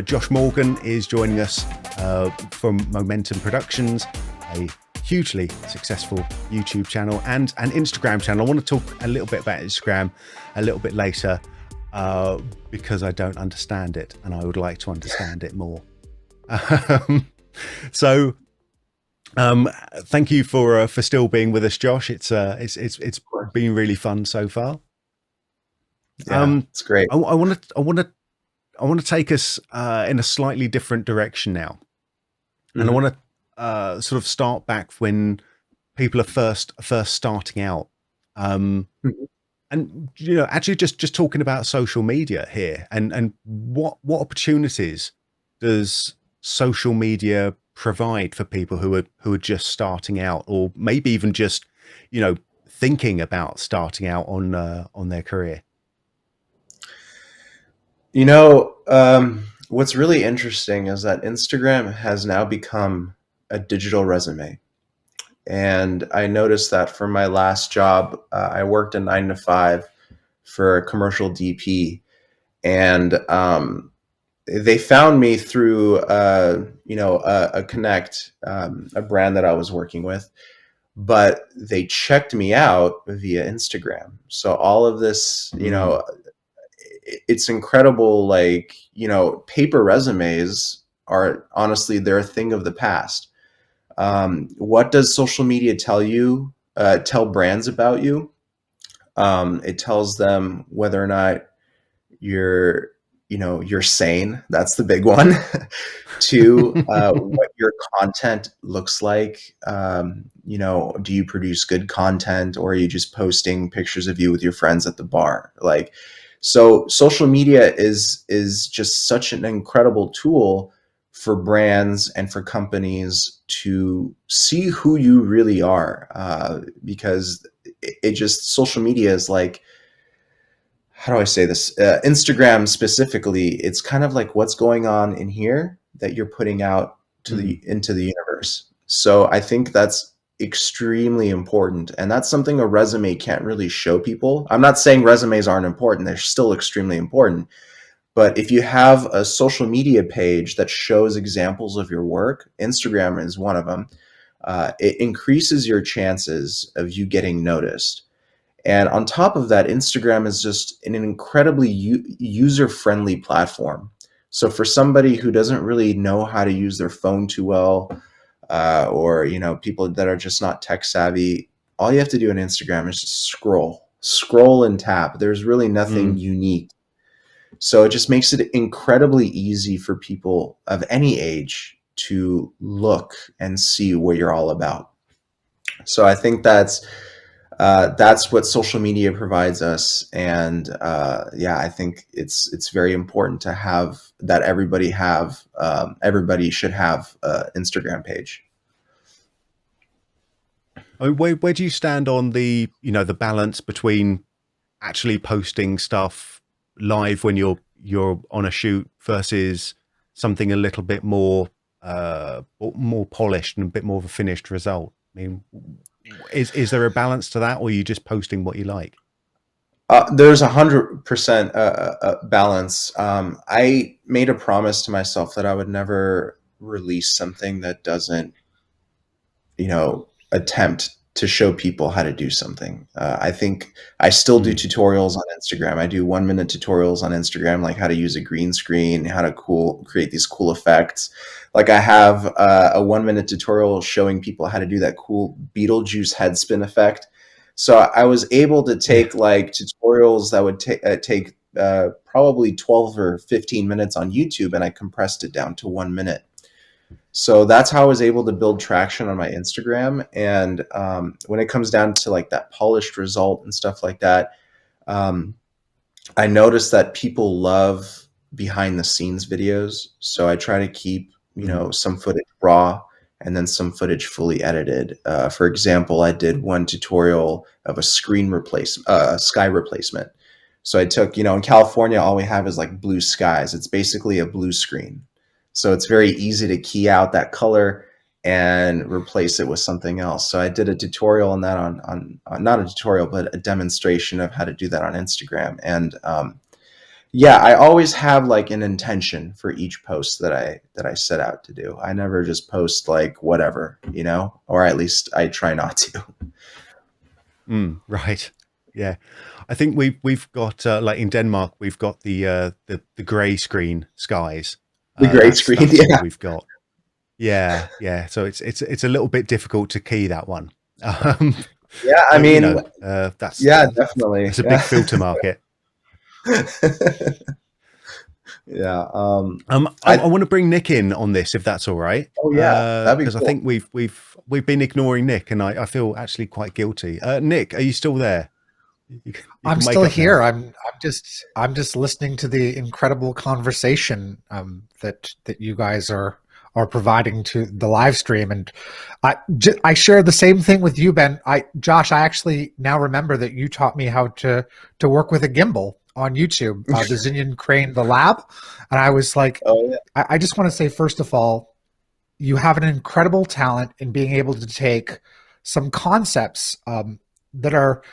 Josh Morgan is joining us from Momentum Productions, a hugely successful YouTube channel and an Instagram channel. I want to talk a little bit about Instagram a little bit later because I don't understand it and I would like to understand it more. So thank you for still being with us, Josh. It's been really fun so far. Yeah, it's great. I want to take us in a slightly different direction now, and I want to sort of start back when people are first starting out, and actually just talking about social media here, and what opportunities does social media provide for people who are just starting out, or maybe even just thinking about starting out on their career. What's really interesting is that Instagram has now become a digital resume. And I noticed that from my last job, I worked a 9 to 5 for a commercial DP. And they found me through, a Connect, a brand that I was working with. But they checked me out via Instagram. So all of this, it's incredible. Like, paper resumes are honestly, they're a thing of the past. What does social media tell brands about you? It tells them whether or not you're sane. That's the big one. Two, what your content looks like. Do you produce good content, or are you just posting pictures of you with your friends at the bar? So social media is just such an incredible tool for brands and for companies to see who you really are, because social media is like, how do I say this? Instagram specifically, it's kind of like what's going on in here that you're putting out into the universe. So I think that's extremely important, and that's something a resume can't really show people. I'm not saying resumes aren't important; they're still extremely important. But if you have a social media page that shows examples of your work, Instagram is one of them. It increases your chances of you getting noticed. And on top of that, Instagram is just an incredibly user-friendly platform. So for somebody who doesn't really know how to use their phone too well, or people that are just not tech savvy, all you have to do on Instagram is just scroll and tap. There's really nothing unique. So it just makes it incredibly easy for people of any age to look and see what you're all about. So I think that's what social media provides us, and I think it's very important to have that. Everybody should have an Instagram page. Where do you stand on the the balance between actually posting stuff live when you're on a shoot versus something a little bit more polished and a bit more of a finished result? I mean, is there a balance to that, or are you just posting what you like? There's 100% balance. I made a promise to myself that I would never release something that doesn't, attempt to show people how to do something. I think I still do tutorials on Instagram. I do 1-minute tutorials on Instagram, like how to use a green screen, how to create these cool effects. Like I have a 1-minute tutorial showing people how to do that cool Beetlejuice head spin effect. So I was able to take like tutorials that would take probably 12 or 15 minutes on YouTube, and I compressed it down to 1 minute. So that's how I was able to build traction on my Instagram. And when it comes down to like that polished result and stuff like that, I noticed that people love behind the scenes videos. So I try to keep, some footage raw and then some footage fully edited. For example, I did one tutorial of a sky replacement. So I took, in California, all we have is like blue skies. It's basically a blue screen. So it's very easy to key out that color and replace it with something else. So I did a tutorial on that on not a tutorial, but a demonstration of how to do that on Instagram. And Yeah, I always have like an intention for each post that I set out to do. I never just post like whatever, you know, or at least I try not to. Right. Yeah. I think we've got like in Denmark we've got the grey screen skies. The gray screen, That's all yeah. we've got. Yeah, yeah. So it's a little bit difficult to key that one. Um, Yeah, I but you mean, know, yeah, definitely. that's a big Yeah. filter market. Yeah. I want to bring Nick in on this if that's all right, Oh yeah, that'd be because I cool. think we've been ignoring Nick, and I feel actually quite guilty. Nick, are you still there? You I'm can make still up now. here. I'm just listening to the incredible conversation that you guys are providing to the live stream, and I share the same thing with you, Ben. Josh, I actually now remember that you taught me how to work with a gimbal on YouTube, the Zinyan Crane, the lab, and I was like, Oh yeah. I just want to say first of all, you have an incredible talent in being able to take some concepts that are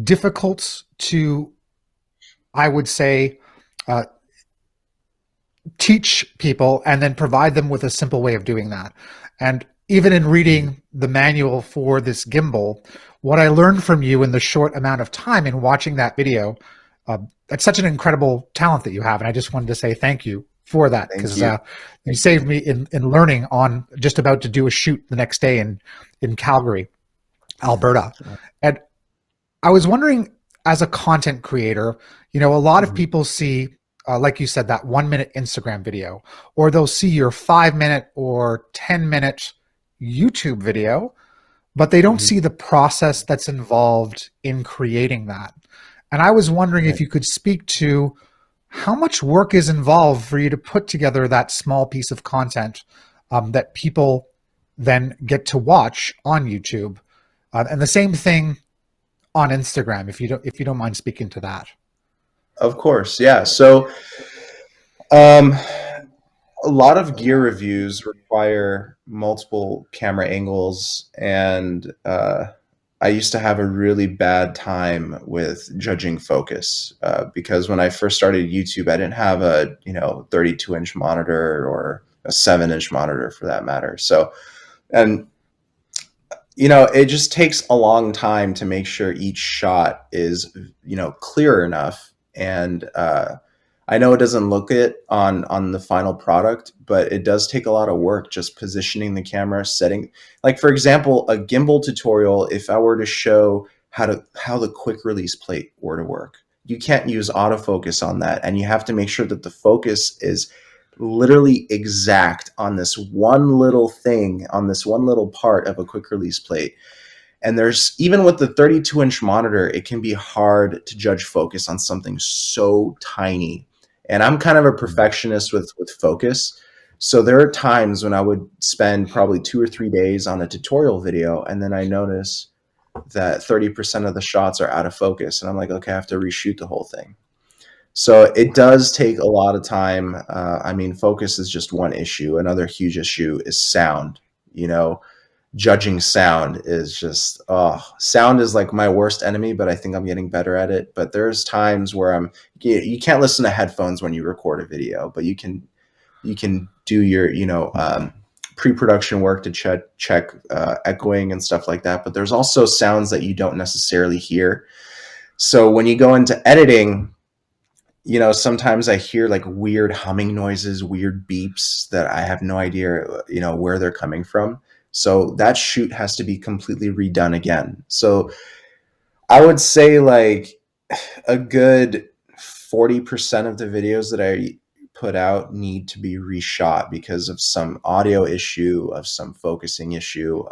difficult to, I would say, uh, teach people and then provide them with a simple way of doing that. And even in Mm, reading the manual for this gimbal, what I learned from you in the short amount of time in watching that video, uh, it's such an incredible talent that you have. And I just wanted to say thank you for that, Thank because you. you Thank you. saved me in learning on just about to do a shoot the next day in Calgary, Alberta. And I was wondering, as a content creator, a lot of mhm, people see, like you said, that 1 minute Instagram video, or they'll see your 5 minute or 10 minute YouTube video, but they don't mhm. see the process that's involved in creating that. And I was wondering if Right. you could speak to how much work is involved for you to put together that small piece of content that people then get to watch on YouTube. And the same thing on Instagram, if you don't mind speaking to that. Of course, yeah. So, um, a lot of gear reviews require multiple camera angles, and I used to have a really bad time with judging focus because when I first started YouTube, I didn't have a 32-inch monitor or a 7-inch monitor for that matter. So, and it just takes a long time to make sure each shot is clear enough. And I know it doesn't look it on the final product, but it does take a lot of work just positioning the camera, setting, like for example, a gimbal tutorial. If I were to show how the quick release plate were to work, you can't use autofocus on that, and you have to make sure that the focus is literally exact on this one little thing, on this one little part of a quick release plate. And there's, even with the 32-inch monitor, it can be hard to judge focus on something so tiny. And I'm kind of a Mm. perfectionist with focus. So there are times when I would spend probably 2 or 3 days on a tutorial video, and then I notice that 30% of the shots are out of focus. And I'm like, okay, I have to reshoot the whole thing. So it does take a lot of time. I mean, focus is just one issue. Another huge issue is sound. You know, judging sound is just, sound is like my worst enemy, but I think I'm getting better at it. But there's times where you can't listen to headphones when you record a video, but you can do your pre-production work to check echoing and stuff like that. But there's also sounds that you don't necessarily hear. So when you go into editing, sometimes I hear like weird humming noises, weird beeps that I have no idea, where they're coming from. So that shoot has to be completely redone again. So I would say like a good 40% of the videos that I put out need to be reshot because of some audio issue, of some focusing issue.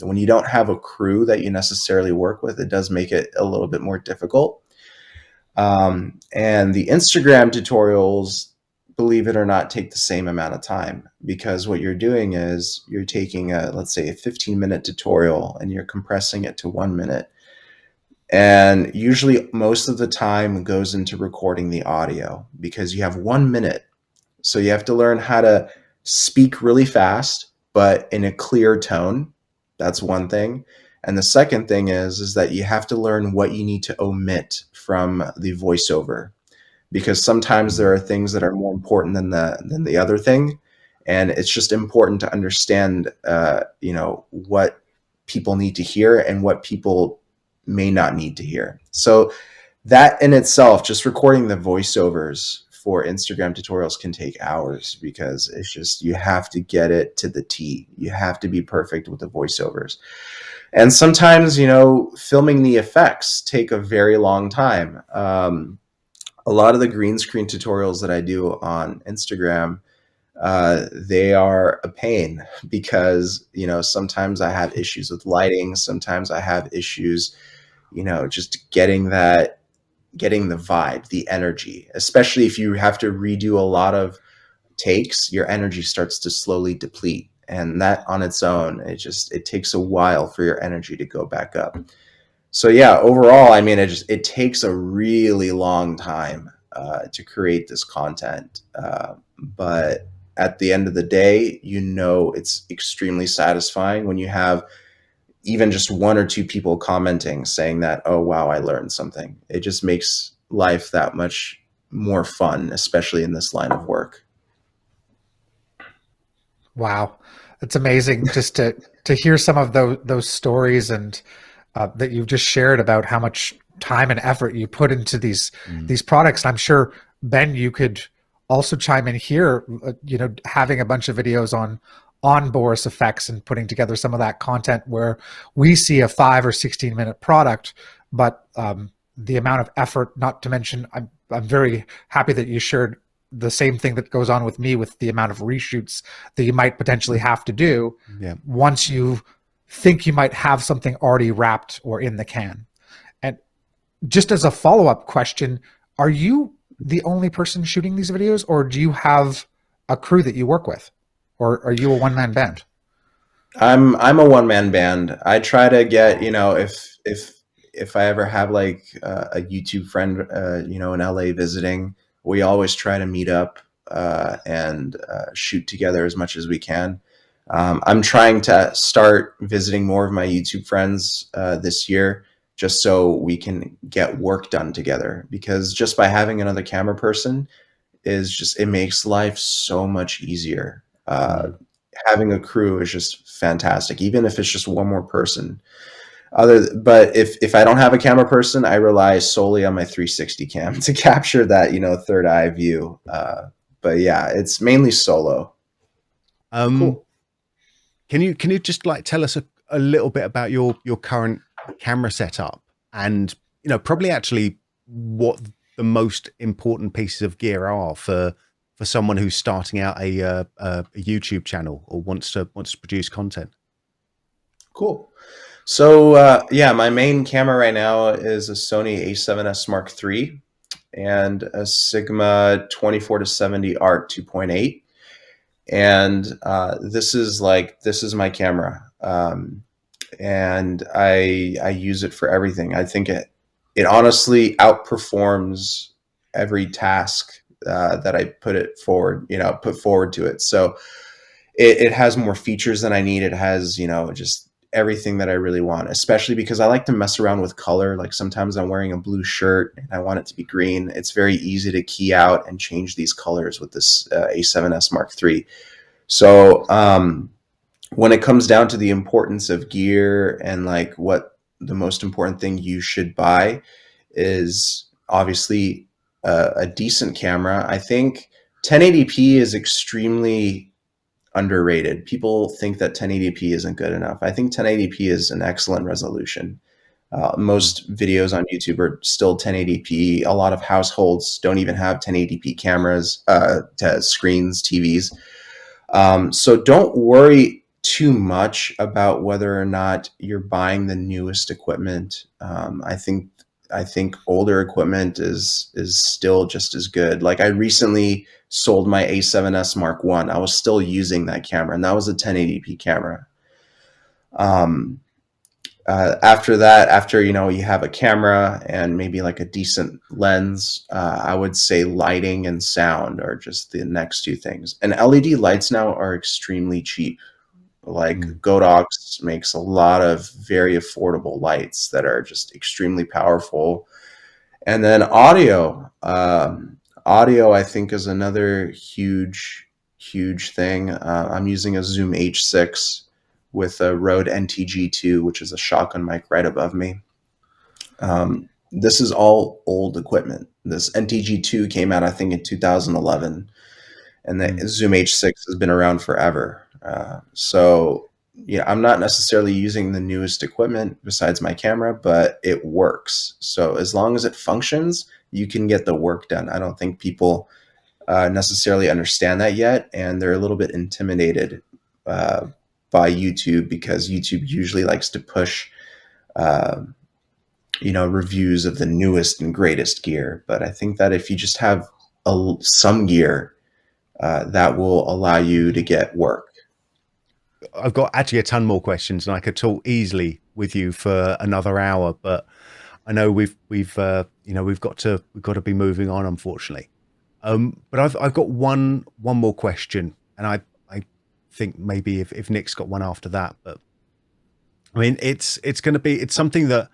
When you don't have a crew that you necessarily work with, it does make it a little bit more difficult. And the Instagram tutorials, believe it or not, take the same amount of time because what you're doing is you're taking let's say a 15-minute tutorial and you're compressing it to 1 minute. And usually most of the time goes into recording the audio because you have 1 minute. So you have to learn how to speak really fast, but in a clear tone. That's one thing. And the second thing is that you have to learn what you need to omit from the voiceover because sometimes there are things that are more important than the other thing, and it's just important to understand, what people need to hear and what people may not need to hear. So that in itself, just recording the voiceovers for Instagram tutorials can take hours, because it's just, you have to get it to the T. You have to be perfect with the voiceovers. And sometimes, filming the effects take a very long time. A lot of the green screen tutorials that I do on Instagram, they are a pain, because, sometimes I have issues with lighting. Sometimes I have issues, just getting the vibe, the energy, especially if you have to redo a lot of takes, your energy starts to slowly deplete. And that on its own, it takes a while for your energy to go back up. So yeah, overall, I mean, it takes a really long time to create this content. But at the end of the day, it's extremely satisfying when you have even just one or two people commenting saying that, oh, wow, I learned something. It just makes life that much more fun, especially in this line of work. Wow, it's amazing just to hear some of those stories, and that you've just shared about how much time and effort you put into these products. And I'm sure, Ben, you could also chime in here. Having a bunch of videos on Boris effects and putting together some of that content where we see a 5 or 16-minute product, but the amount of effort. Not to mention, I'm very happy that you shared the same thing that goes on with me, with the amount of reshoots that you might potentially have to do once you think you might have something already wrapped or in the can. And just as a follow-up question, are you the only person shooting these videos, or do you have a crew that you work with, or are you a one-man band? I'm a one-man band. I try to get, if I ever have like a YouTube friend, in LA visiting, we always try to meet up and shoot together as much as we can. I'm trying to start visiting more of my YouTube friends this year, just so we can get work done together, because just by having another camera person it makes life so much easier. Having a crew is just fantastic, even if it's just one more person. But if I don't have a camera person, I rely solely on my 360 cam to capture that, third eye view. But yeah, it's mainly solo. Cool. Can you just like tell us a little bit about your current camera setup, and probably actually what the most important pieces of gear are for someone who's starting out a YouTube channel or wants to produce content? Cool. So yeah, my main camera right now is a Sony A7S Mark III and a Sigma 24-70 Art 2.8. And this is my camera. And I use it for everything. I think it honestly outperforms every task that I put forward to it. So it has more features than I need. It has, just everything that I really want, especially because I like to mess around with color. Like sometimes I'm wearing a blue shirt and I want it to be green. It's very easy to key out and change these colors with this A7S Mark III. So when it comes down to the importance of gear and like what the most important thing you should buy is obviously a decent camera. I think 1080p is extremely underrated. People think that 1080p isn't good enough. I think 1080p is an excellent resolution. Most videos on YouTube are still 1080p. A lot of households don't even have 1080p cameras, screens, TVs. So don't worry too much about whether or not you're buying the newest equipment. I think older equipment is still just as good. Like I recently sold my A7S Mark I. I was still using that camera, and that was a 1080p camera. After that, after you have a camera and maybe like a decent lens, I would say lighting and sound are just the next two things. And LED lights now are extremely cheap. Like Godox makes a lot of very affordable lights that are just extremely powerful. And then audio. Audio, I think, is another huge thing. I'm using a Zoom H6 with a Rode NTG2, which is a shotgun mic right above me. This is all old equipment. This NTG2 came out, I think, in 2011, and the Zoom H6 has been around forever. So, yeah, I'm not necessarily using the newest equipment besides my camera, but it works. So as long as it functions, you can get the work done. I don't think people necessarily understand that yet, and they're a little bit intimidated by YouTube, because YouTube usually likes to push uh, reviews of the newest and greatest gear. But I think that if you just have some gear, that will allow you to get work. I've got actually a ton more questions, and I could talk easily with you for another hour, but I know we've got to be moving on, unfortunately. But I've got one more question, and I think maybe if Nick's got one after that, but I mean it's something that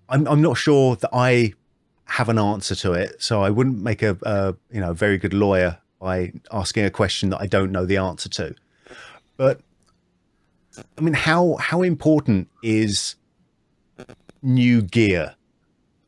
I'm not sure that I have an answer to it, so I wouldn't make a very good lawyer by asking a question that I don't know the answer to. But I mean, how important is new gear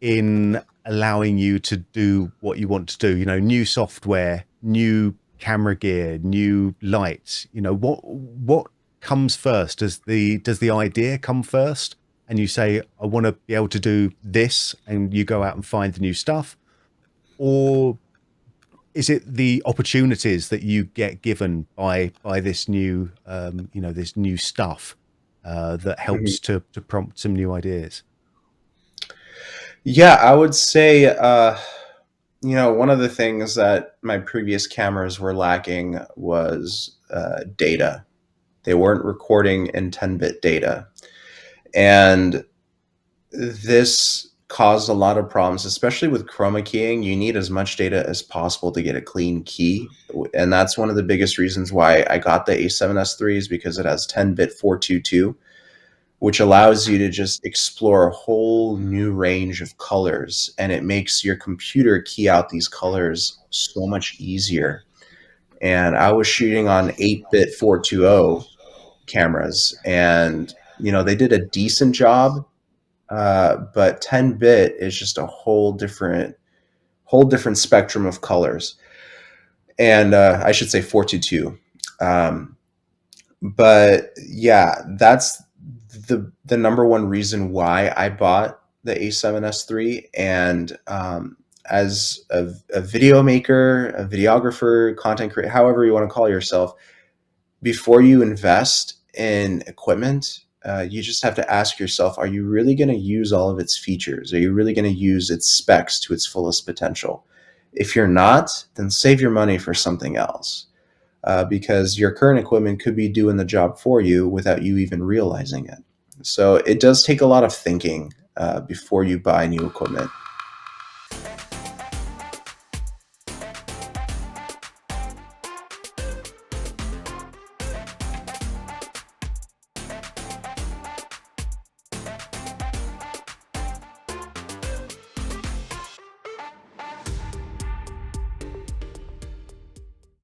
in allowing you to do what you want to do? New software, new camera gear, new lights. What comes first? Does the idea come first, and you say, I want to be able to do this, and you go out and find the new stuff? Or is it the opportunities that you get given by this new this new stuff that helps to prompt some new ideas? Yeah, I would say one of the things that my previous cameras were lacking was data. They weren't recording in 10-bit data, and this caused a lot of problems, especially with chroma keying. You need as much data as possible to get a clean key. And that's one of the biggest reasons why I got the A7S III, because it has 10-bit 422, which allows you to just explore a whole new range of colors. And it makes your computer key out these colors so much easier. And I was shooting on 8-bit 420 cameras, and they did a decent job, but 10-bit is just a whole different spectrum of colors. And I should say 422. But yeah, that's the number one reason why I bought the A7S III. And as a video maker, a videographer, content creator, however you want to call yourself, before you invest in equipment, you just have to ask yourself, are you really going to use all of its features? Are you really going to use its specs to its fullest potential? If you're not, then save your money for something else, because your current equipment could be doing the job for you without you even realizing it. So it does take a lot of thinking before you buy new equipment.